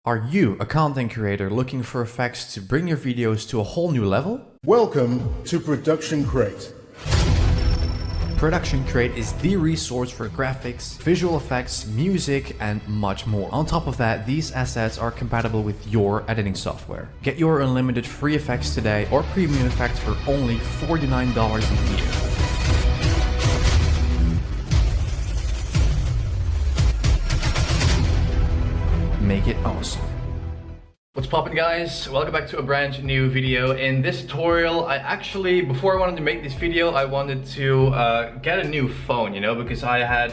Are you a content creator looking for effects to bring your videos to a whole new level? Welcome to Production Crate. Production Crate is the resource for graphics, visual effects, music, and much more. On top of that, these assets are compatible with your editing software. Get your unlimited free effects today or premium effects for only $49 a year. Make it awesome. What's poppin', guys? Welcome back to a brand new video. In this tutorial, before I wanted to make this video, I wanted to get a new phone, you know, because I had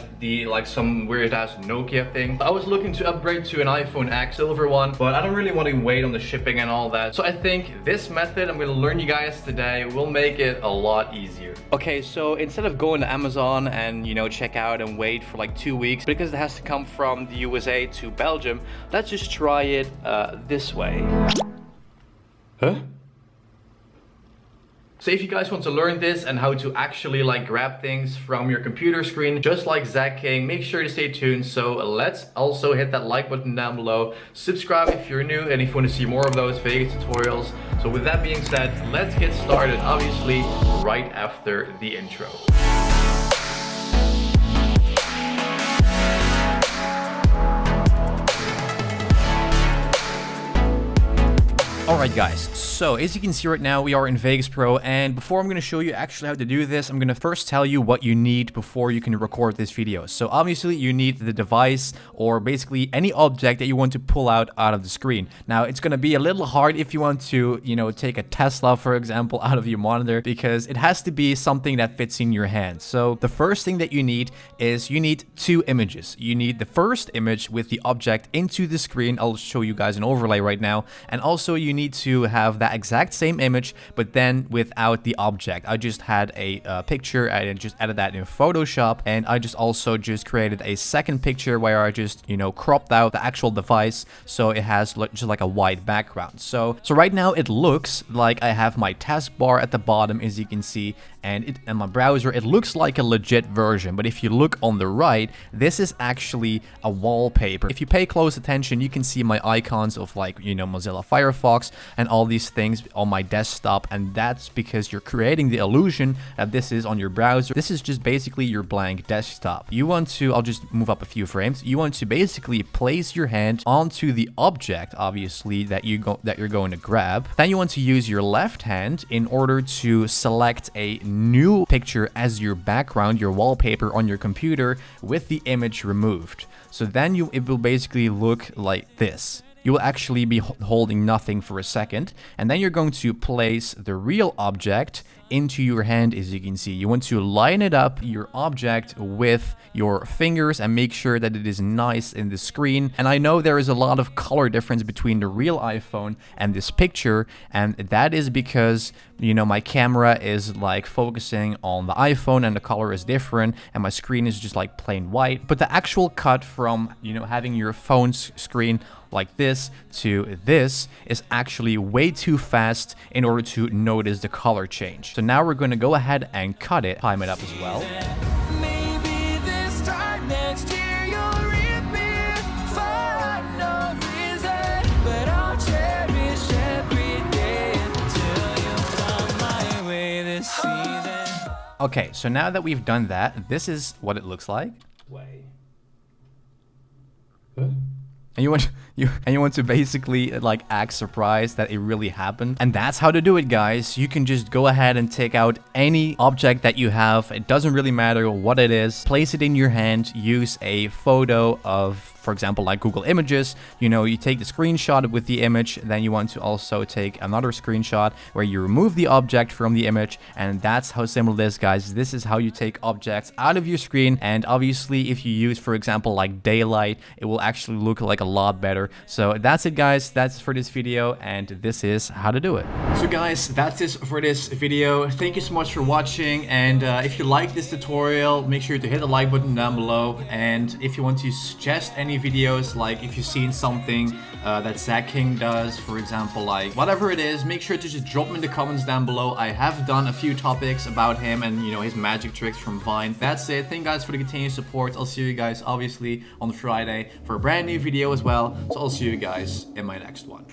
some weird ass Nokia thing. I was looking to upgrade to an iPhone X, silver one, but I don't really want to wait on the shipping and all that. So I think this method I'm gonna learn you guys today will make it a lot easier. Okay, so instead of going to Amazon and, you know, check out and wait for like 2 weeks, because it has to come from the USA to Belgium, let's just try it this way. Huh? So if you guys want to learn this and how to actually grab things from your computer screen, just like Zach King, make sure to stay tuned. So let's also hit that like button down below. Subscribe if you're new and if you want to see more of those Vegas tutorials. So with that being said, let's get started, obviously, right after the intro. Alright guys, so as you can see right now, we are in Vegas Pro, and before I'm going to show you actually how to do this, I'm going to first tell you what you need before you can record this video. So obviously you need the device, or basically any object that you want to pull out of the screen. Now it's going to be a little hard if you want to, you know, take a Tesla, for example, out of your monitor, because it has to be something that fits in your hand. So the first thing that you need is you need two images. You need the first image with the object into the screen. I'll show you guys an overlay right now, and also you need to have that exact same image, but then without the object. I just had a picture, I just added that in Photoshop, and I just also created a second picture where I just, you know, cropped out the actual device so it has just like a white background. So right now it looks like I have my taskbar at the bottom, as you can see, and in my browser it looks like a legit version. But if you look on the right, this is actually a wallpaper. If you pay close attention, you can see my icons of, like, you know, Mozilla Firefox and all these things on my desktop, and that's because you're creating the illusion that this is on your browser. This is just basically your blank desktop. You want to, I'll just move up a few frames, you want to basically place your hand onto the object, obviously, that you're going to grab. Then you want to use your left hand in order to select a new picture as your background, your wallpaper on your computer, with the image removed. So then it will basically look like this. You will actually be holding nothing for a second, and then you're going to place the real object into your hand. As you can see, you want to line it up, your object, with your fingers and make sure that it is nice in the screen. And I know there is a lot of color difference between the real iPhone and this picture, and that is because, you know, my camera is like focusing on the iPhone and the color is different, and my screen is just like plain white. But the actual cut from, you know, having your phone's screen like this to this is actually way too fast in order to notice the color change. So now we're going to go ahead and cut it, time it up as well. Maybe this time next year you'll reap me for no reason, but I'll cherish every day until you come my way this season. Okay, so now that we've done that, this is what it looks like. Way. Huh? And you want to basically like act surprised that it really happened. And that's how to do it, guys. You can just go ahead and take out any object that you have. It doesn't really matter what it is. Place it in your hand. Use a photo of, for example, like Google Images. You know, you take the screenshot with the image, then you want to also take another screenshot where you remove the object from the image, and that's how simple it is, guys. This is how you take objects out of your screen. And obviously, if you use, for example, like daylight, it will actually look like a lot better. So that's it, guys. That's for this video, and this is how to do it. So guys, that's it for this video. Thank you so much for watching, and if you like this tutorial, make sure to hit the like button down below. And if you want to suggest any videos, like if you've seen something that Zach King does, for example, like whatever it is, make sure to just drop them in the comments down below. I have done a few topics about him and, you know, his magic tricks from Vine. That's it. Thank you guys for the continued support. I'll see you guys obviously on Friday for a brand new video as well. So I'll see you guys in my next one.